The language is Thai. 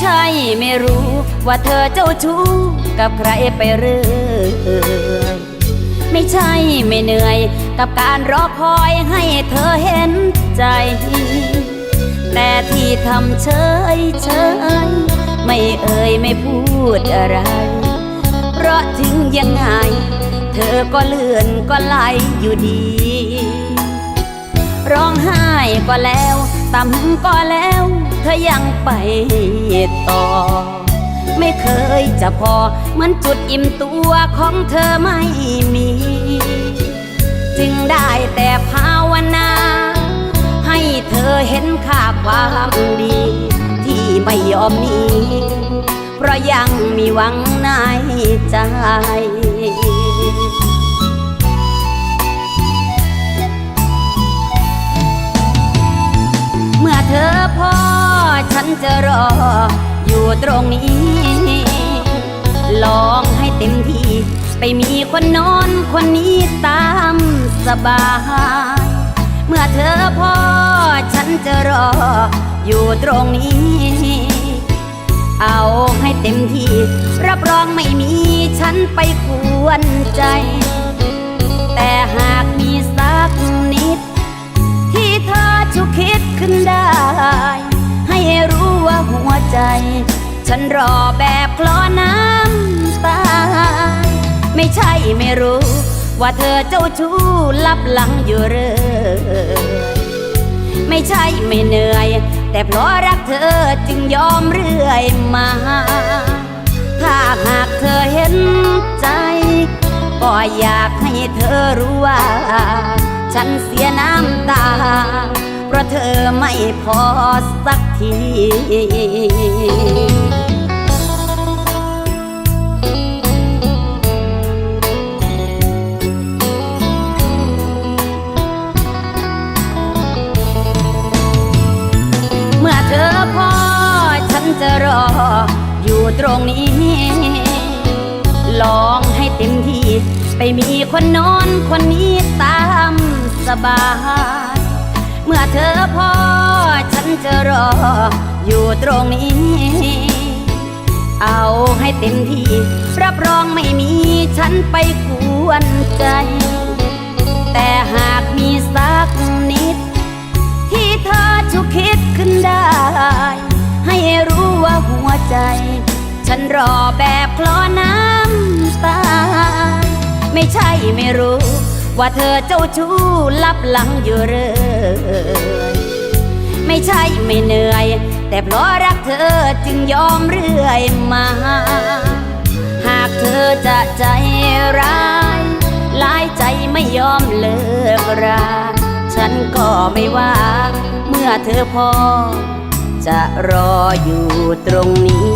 ช่ไม่รู้ว่าเธอเจ้าชู้กับใครไปเรื่อยไม่ใช่ไม่เหนื่อยกับการรอคอยให้เธอเห็นใจแต่ที่ทำเฉยไม่เอ่ยไม่พูดอะไรเพราะถึงยังไงเธอก็เลื่อนก็ไหลอยู่ดีร้องไห้ก็แล้วต่ำก็แล้วเธอยังไปต่อไม่เคยจะพอเหมือนจุดอิ่มตัวของเธอไม่มีจึงได้แต่ภาวนาให้เธอเห็นค่าความดีที่ไม่ยอมหนีเพราะยังมีหวังในใจเมื่อเธอพอฉันจะรออยู่ตรงนี้ลองให้เต็มที่ไปมีคนโน้นคนนี้ตามสบายเมื่อเธอพอฉันจะรออยู่ตรงนี้เอาให้เต็มที่รับรองไม่มีฉันไปกวนใจแต่หากมีสักนิดที่เธอฉุกคิดขึ้นได้ให้รู้ว่าหัวใจฉันรอแบบคลอน้ำตาไม่ใช่ไม่รู้ว่าเธอเจ้าชู้ลับหลังอยู่เรื่อยไม่ใช่ไม่เหนื่อยแต่เพราะรักเธอจึงยอมเรื่อยมาถ้าหากเธอเห็นใจก็อยากให้เธอรู้ว่าฉันเสียน้ำตาเพราะเธอไม่พอสักทีเมื่อเธอพอฉันจะรออยู่ตรงนี้ลองให้เต็มที่ไปมีคนโน้นคนนี้ตามสบายเมื่อเธอพอฉันจะรออยู่ตรงนี้เอาให้เต็มที่รับรองไม่มีฉันไปกวนใจแต่หากมีสักนิดที่เธอฉุกคิดขึ้นได้ให้รู้ว่าหัวใจฉันรอแบบคลอน้ำตาไม่ใช่ไม่รู้ว่าเธอเจ้าชู้ลับหลังอยู่เรื่อยไม่ใช่ไม่เหนื่อยแต่เพราะรักเธอจึงยอมเรื่อยมาหากเธอจะใจร้ายหลายใจไม่ยอมเลิกราฉันก็ไม่ว่าเมื่อเธอพอจะรออยู่ตรงนี้